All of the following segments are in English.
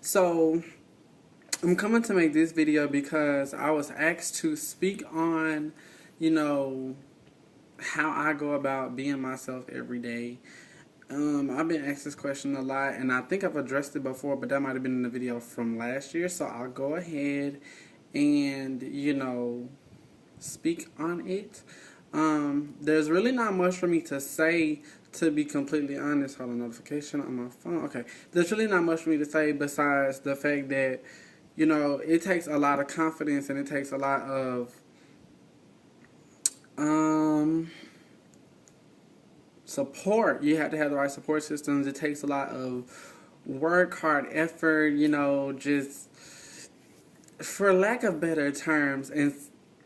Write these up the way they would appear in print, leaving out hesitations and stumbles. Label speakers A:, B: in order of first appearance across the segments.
A: So, I'm coming to make this video because I was asked to speak on, you know, how I go about being myself every day. I've been asked this question a lot, and I think I've addressed it before, but that might have been in the video from last year, so I'll go ahead and, speak on it. There's really not much for me to say, to be completely honest. Hold on, notification on my phone. Okay. There's really not much for me to say besides the fact that, it takes a lot of confidence and it takes a lot of support. You have to have the right support systems. It takes a lot of work, hard effort, just for lack of better terms. And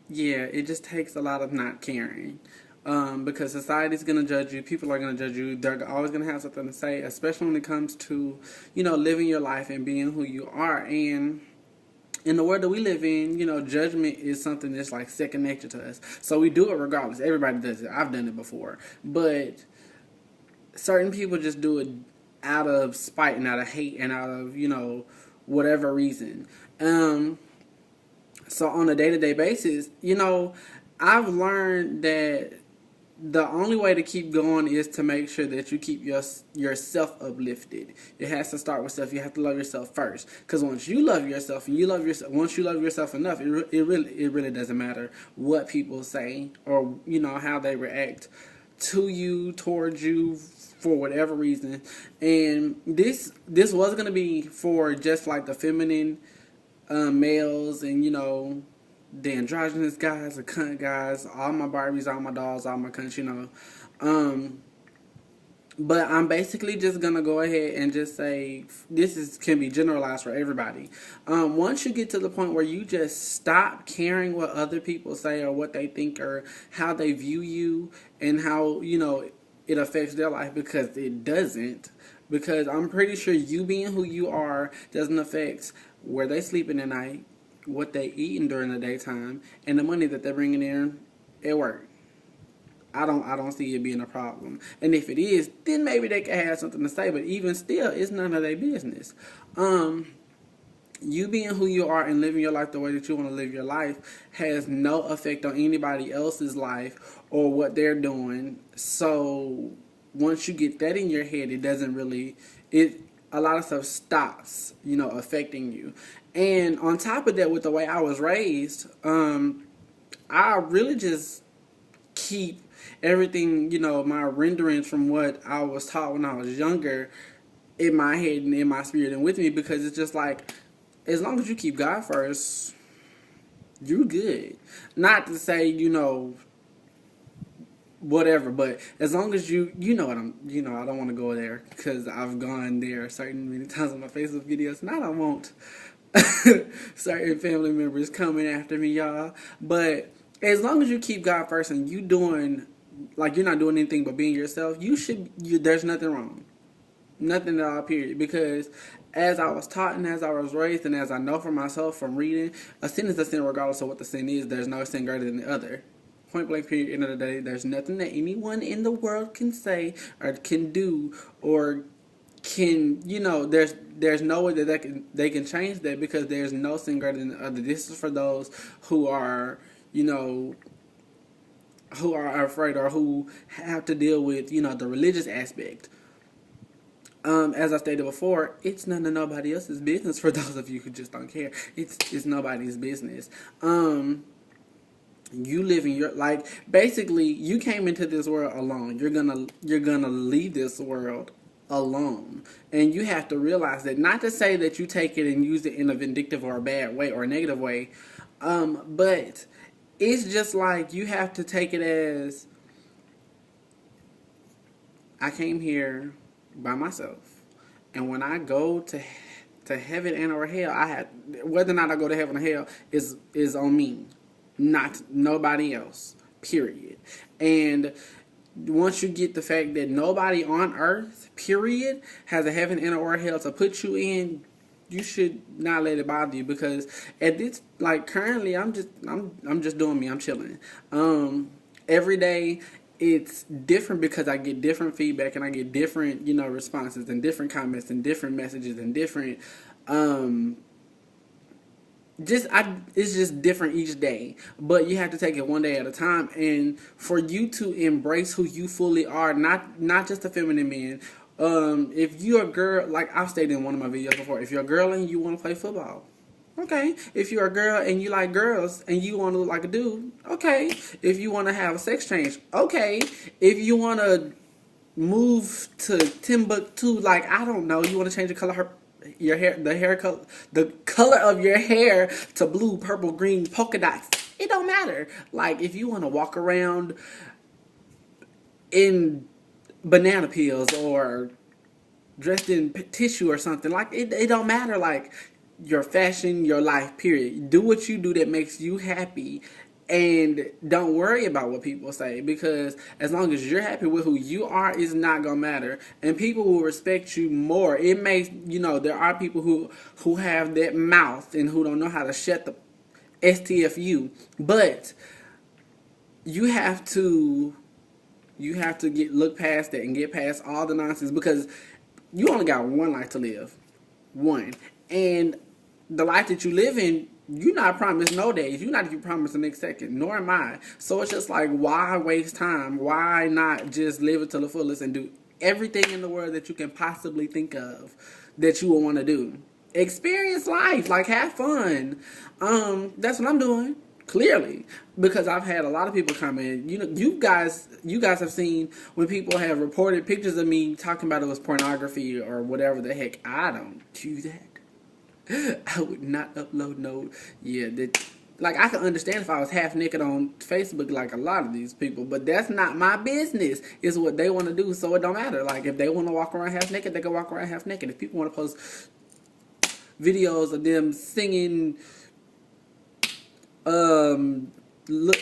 A: yeah, it just takes a lot of not caring. Because society's going to judge you. People are going to judge you. They're always going to have something to say, especially when it comes to, living your life and being who you are. And in the world that we live in, judgment is something that's like second nature to us. So we do it regardless. Everybody does it. I've done it before. But certain people just do it out of spite and out of hate and out of, whatever reason. So on a day-to-day basis, I've learned that the only way to keep going is to make sure that you keep yourself uplifted. It has to start with self. You have to love yourself first. Because once you love yourself and once you love yourself enough, it really doesn't matter what people say or how they react to you, towards you, for whatever reason. And this was gonna be for just like the feminine males and the androgynous guys, the cunt guys, all my Barbies, all my dolls, all my cunts, But I'm basically just gonna go ahead and just say can be generalized for everybody. Once you get to the point where you just stop caring what other people say or what they think or how they view you and how it affects their life, because it doesn't. Because I'm pretty sure you being who you are doesn't affect where they sleeping at night, what they eating during the daytime, and the money that they're bringing in at work. I don't see it being a problem. And if it is, then maybe they can have something to say. But even still, it's none of their business. You being who you are and living your life the way that you want to live your life has no effect on anybody else's life or what they're doing. So once you get that in your head, it doesn't really a lot of stuff stops, affecting you. And on top of that, with the way I was raised, I really just keep everything, my renderings from what I was taught when I was younger in my head and in my spirit and with me, because it's just like, as long as you keep God first, you're good. Not to say, whatever, but as long as I don't want to go there because I've gone there certain many times on my Facebook videos, and I don't want certain family members coming after me, y'all. But as long as you keep God first and you're not doing anything but being yourself, there's nothing wrong. Nothing at all, period. Because as I was taught and as I was raised and as I know for myself from reading, a sin is a sin regardless of what the sin is. There's no sin greater than the other. Point blank, period, end of the day. There's nothing that anyone in the world can say or can do or can, there's no way that they can change that, because there's no sin greater than the other. This is for those who are, who are afraid or who have to deal with, the religious aspect. As I stated before, it's none of nobody else's business. For those of you who just don't care, it's nobody's business. You live in your basically you came into this world alone. You're gonna leave this world alone, and you have to realize that. Not to say that you take it and use it in a vindictive or a bad way or a negative way, but it's just like you have to take it as, I came here by myself, and when I go to heaven and or hell, whether or not I go to heaven or hell is on me, not nobody else, period. And once you get the fact that nobody on earth, period, has a heaven and or hell to put you in, you should not let it bother you, because at this, currently, I'm just doing me. I'm chilling. Every day it's different because I get different feedback and I get different, responses and different comments and different messages and different It's just different each day, but you have to take it one day at a time. And for you to embrace who you fully are, not just a feminine man. If you're a girl, like I've stated in one of my videos before, if you're a girl and you want to play football, okay. If you're a girl and you like girls and you want to look like a dude, okay. If you want to have a sex change, okay. If you want to move to Timbuktu, like I don't know, you want to change the color your hair, the color of your hair to blue, purple, green, polka dots. It don't matter. Like if you want to walk around in banana peels or dressed in tissue or something, like it don't matter. Like your fashion, your life, period. Do what you do that makes you happy. And don't worry about what people say, because as long as you're happy with who you are, it's not gonna matter. And people will respect you more. It may, there are people who have that mouth and who don't know how to shut the STFU. But you have to look past that and get past all the nonsense, because you only got one life to live. One. And the life that you live in, you're not promised no days. You're not even promised the next second, nor am I. So it's just like, why waste time? Why not just live it to the fullest and do everything in the world that you can possibly think of that you would want to do? Experience life, like have fun. That's what I'm doing. Clearly, because I've had a lot of people come in. You guys have seen when people have reported pictures of me talking about it was pornography or whatever the heck. I don't do that. I would not upload like I can understand if I was half naked on Facebook like a lot of these people, but that's not my business. It's what they want to do, so it don't matter. Like if they want to walk around half naked, they can walk around half naked. If people want to post videos of them singing, look,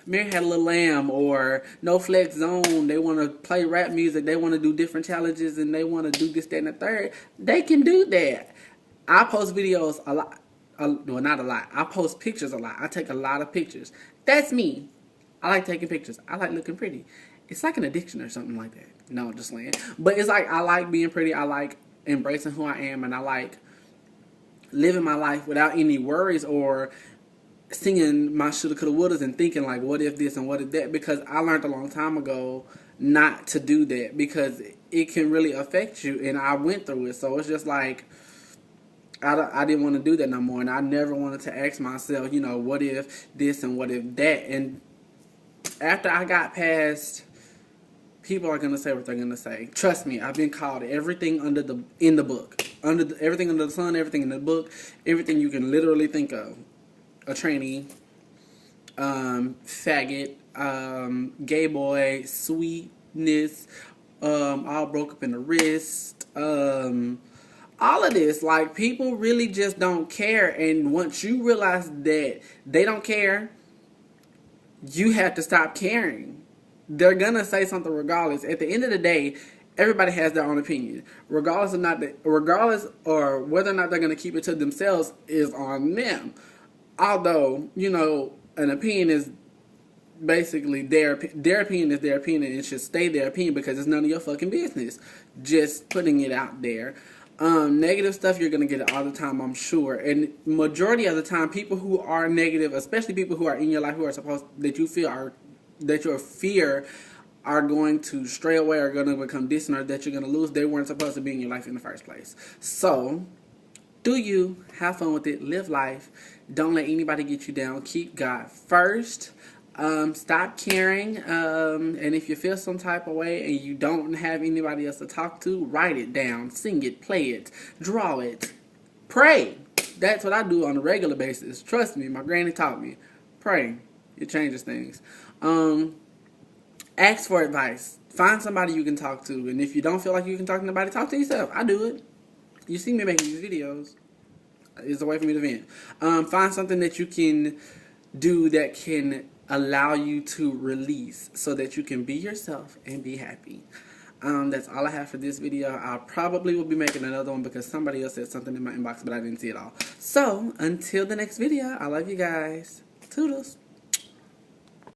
A: Mary Had a Little Lamb or No Flex Zone, they want to play rap music, they want to do different challenges, and they want to do this, that, and the third, they can do that. I post videos a lot. Well, not a lot. I post pictures a lot. I take a lot of pictures. That's me. I like taking pictures. I like looking pretty. It's like an addiction or something like that. No, just saying. But it's like I like being pretty. I like embracing who I am. And I like living my life without any worries or singing my shoulda, coulda, wouldas and thinking like, what if this and what if that? Because I learned a long time ago not to do that, because it can really affect you. And I went through it. So it's just like, I didn't want to do that no more, and I never wanted to ask myself, what if this and what if that. And after I got past, people are gonna say what they're gonna say. Trust me, I've been called everything in the book, everything under the sun, everything in the book, everything you can literally think of. A tranny, faggot, gay boy, sweetness, all broke up in the wrist, all of this. Like, people really just don't care. And once you realize that they don't care, you have to stop caring. They're gonna say something regardless. At the end of the day, everybody has their own opinion. Regardless or whether or not they're gonna keep it to themselves is on them. Although, an opinion is basically their opinion is their opinion, and it should stay their opinion because it's none of your fucking business. Just putting it out there. Negative stuff, you're going to get it all the time, I'm sure. And majority of the time, people who are negative, especially people who are in your life who are that your fear are going to stray away or going to become distant or that you're going to lose, they weren't supposed to be in your life in the first place. So, do you, have fun with it, live life, don't let anybody get you down, keep God first. Stop caring, and if you feel some type of way and you don't have anybody else to talk to, write it down, sing it, play it, draw it, pray. That's what I do on a regular basis. Trust me, my granny taught me. Pray. It changes things. Ask for advice. Find somebody you can talk to, and if you don't feel like you can talk to nobody, talk to yourself. I do it. You see me making these videos. It's a way for me to vent. Find something that you can do that can allow you to release so that you can be yourself and be happy. That's all I have for this video. I probably will be making another one because somebody else said something in my inbox, but I didn't see it all. So, until the next video, I love you guys. Toodles.